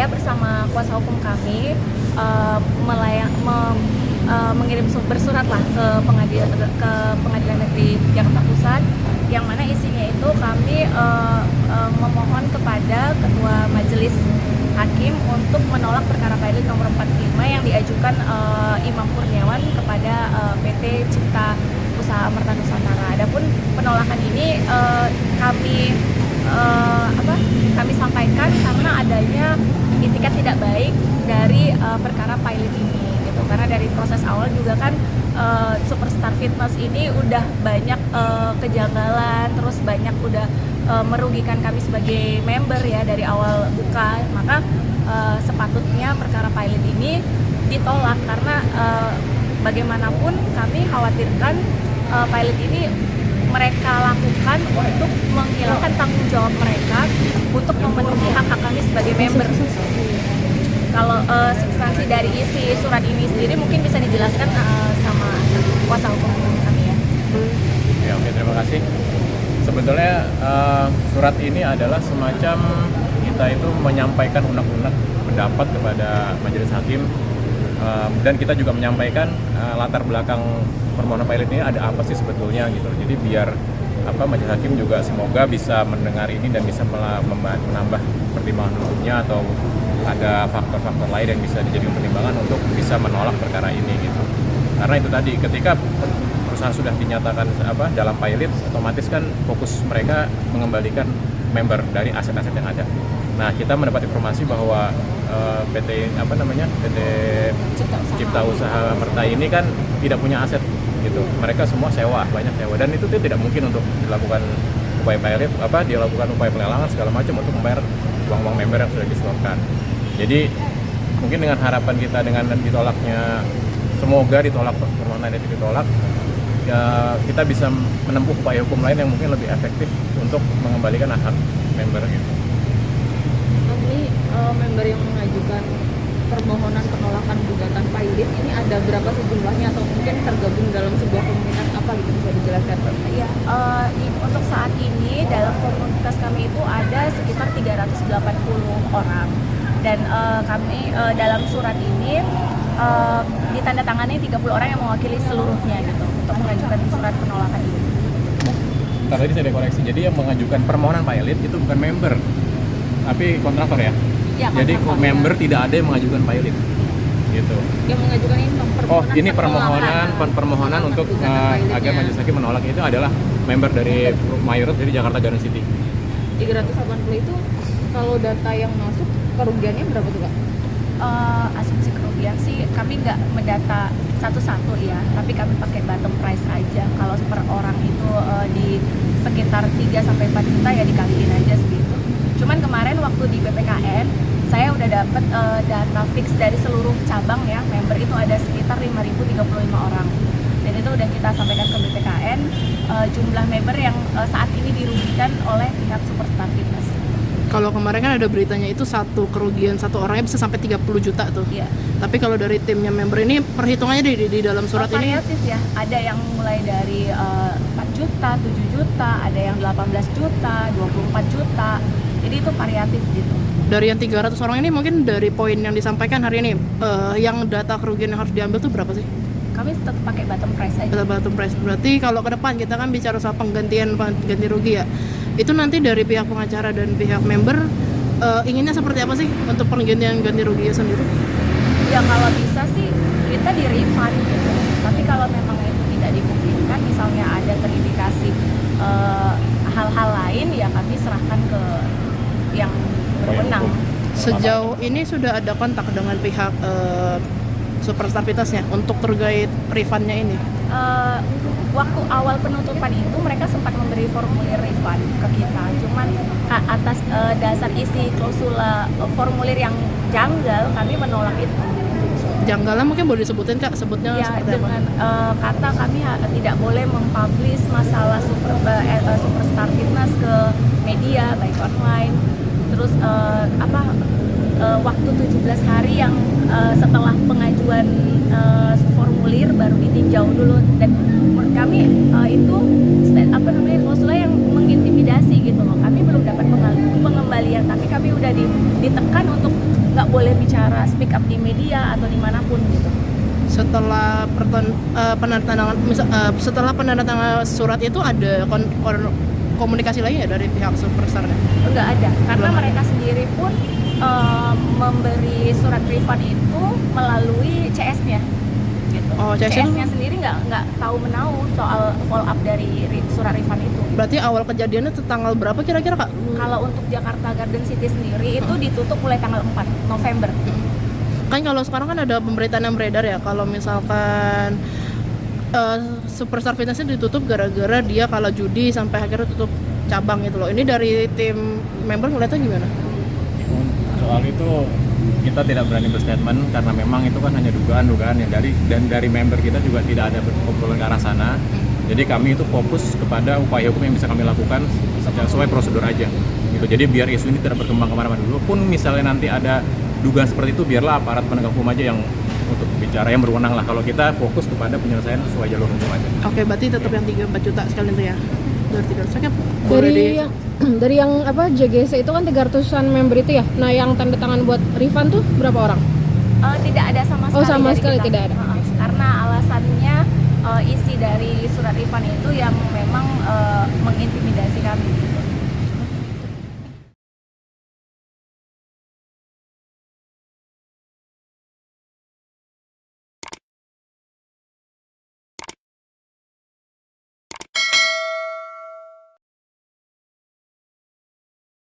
saya bersama kuasa hukum kami mengirim bersurat lah ke pengadilan negeri Jakarta Pusat, yang mana isinya itu kami memohon kepada ketua majelis hakim untuk menolak perkara pilot nomor 45 yang diajukan Imam Kurniawan kepada PT Cipta Usaha Amerta Nusantara. Adapun penolakan ini kami sampaikan karena adanya itikat tidak baik dari perkara pilot ini gitu. Karena dari proses awal juga kan Superstar Fitness ini udah banyak kejanggalan, terus banyak udah merugikan kami sebagai member ya dari awal buka. Maka sepatutnya perkara pilot ini ditolak karena bagaimanapun kami khawatirkan pilot ini mereka lakukan untuk menghilangkan tanggung jawab mereka untuk memenuhi hak-hak kami sebagai member. Kalau substansi dari isi surat ini sendiri mungkin bisa dijelaskan sama kuasa hukum kami ya. Ya, oke, terima kasih. Sebetulnya surat ini adalah semacam kita itu menyampaikan unek-unek pendapat kepada majelis hakim, dan kita juga menyampaikan latar belakang permohonan pilot ini ada apa sih sebetulnya gitu. Jadi biar majelis hakim juga semoga bisa mendengar ini dan bisa menambah pertimbangan hukumnya atau ada faktor-faktor lain yang bisa dijadikan pertimbangan untuk bisa menolak perkara ini gitu. Karena itu tadi, ketika perusahaan sudah dinyatakan dalam pilot, otomatis kan fokus mereka mengembalikan member dari aset-aset yang ada. Nah, kita mendapat informasi bahwa PT Cipta Usaha Amerta ini kan tidak punya aset gitu. Mereka semua sewa, banyak sewa, dan itu tidak mungkin untuk dilakukan upaya pilot, dilakukan upaya pelelangan segala macam untuk membayar uang-uang member yang sudah disetorkan. Jadi mungkin dengan harapan kita dengan ditolaknya, semoga ditolak permohonan itu ditolak, ya kita bisa menempuh upaya hukum lain yang mungkin lebih efektif untuk mengembalikan hak member gitu. Ini member yang mengajukan permohonan penolakan gugatan pilot ini ada berapa sejumlahnya, atau mungkin tergabung dalam sebuah komunitas apa gitu, bisa dijelaskan? Iya, untuk saat ini dalam komunitas kami itu ada sekitar 380 orang, dan kami dalam surat ini ditandatangani 30 orang yang mewakili seluruhnya gitu untuk mengajukan surat penolakan ini. Tadi saya koreksi, jadi yang mengajukan permohonan pilot itu bukan member, tapi kontraktor ya? Ya, jadi member tidak ada yang mengajukan pilot gitu. Yang mengajukan ini permohonan untuk agar majelis hakim menolak itu adalah member dari mayoritas dari Jakarta Garden City. 380 itu kalau data yang masuk kerugiannya berapa tuh Kak? Asumsi kerugian sih kami nggak mendata satu-satu ya, tapi kami pakai bottom price aja. Kalau per orang itu di sekitar 3-4 juta ya dikaliin aja segitu. Cuman kemarin waktu di BPKN saya udah dapet data fix dari seluruh cabang ya, member itu ada sekitar 5.035 orang, dan itu udah kita sampaikan ke BPKN jumlah member yang saat ini dirugikan oleh pihak Superstar Fitness. Kalau kemarin kan ada beritanya itu satu kerugian satu orangnya bisa sampai 30 juta tuh. Iya. Tapi kalau dari timnya member ini perhitungannya di dalam surat ini variatif ya. Ada yang mulai dari 4 juta, 7 juta, ada yang 18 juta, 24 juta. Jadi itu variatif gitu. Dari yang 300 orang ini mungkin dari poin yang disampaikan hari ini yang data kerugian yang harus diambil tuh berapa sih? Kami tetap pakai bottom price aja. Bottom price. Berarti kalau ke depan kita kan bicara soal ganti rugi ya. Itu nanti dari pihak pengacara dan pihak member inginnya seperti apa sih untuk penggantian ganti ruginya sendiri? Ya kalau bisa sih kita di refund gitu. Tapi kalau memang itu tidak dimungkinkan, misalnya ada terindikasi hal-hal lain, ya kami serahkan ke yang berwenang. Sejauh ini sudah ada kontak dengan pihak Superstar Fitness-nya untuk terkait refundnya ini? Waktu awal penutupan itu mereka sempat memberi formulir refund ke kita, cuman atas dasar isi klausula formulir yang janggal kami menolak itu. Janggalnya mungkin boleh disebutin Kak, sebutnya ya, seperti dengan apa? kata kami tidak boleh mempublish masalah Superstar Fitness ke media baik online, terus waktu 17 hari yang setelah pengajuan formulir baru ditinjau dulu, dan menurut kami itu klausula yang mengintimidasi gitu loh. Kami belum dapat pengembalian, tapi kami udah ditekan untuk nggak boleh bicara speak up di media atau dimanapun gitu. Setelah penandatangan setelah penandatangan surat itu ada komunikasi lagi ya dari pihak Superstar? Nggak ada, karena Belum ada. mereka sendiri pun memberi surat refund itu melalui CS-nya gitu. Oh, CS-nya? CS-nya sendiri nggak tahu menahu soal follow up dari surat refund itu. Berarti awal kejadiannya itu tanggal berapa kira-kira Kak? Kalau untuk Jakarta Garden City sendiri itu ditutup mulai tanggal 4 November. Kan kalau sekarang kan ada pemberitaan yang beredar ya, kalau misalkan Superstar Fitnessnya ditutup gara-gara dia kalah judi sampai akhirnya tutup cabang gitu loh. Ini dari tim member ngeliatnya gimana? Soal itu kita tidak berani berstatement karena memang itu kan hanya dugaan-dugaan yang dari member kita juga tidak ada obrolan ke arah sana. Jadi kami itu fokus kepada upaya hukum yang bisa kami lakukan sesuai prosedur aja. Gitu. Jadi biar isu ini tidak berkembang kemana-mana dulu. Pun misalnya nanti ada dugaan seperti itu, biarlah aparat penegak hukum aja yang untuk bicara, yang berwenang lah. Kalau kita fokus kepada penyelesaian sesuai jalur hukum aja. Oke, berarti tetap yang 3-4 juta sekalian itu ya? Dari 300 kan Dari yang apa JGC itu kan 300-an member itu ya. Nah, yang tanda tangan buat refund tuh berapa orang? Tidak ada sama sekali. Oh, sama dari sekali kita. tidak ada. Karena alasannya isi dari surat refund itu yang memang mengintimidasi kami.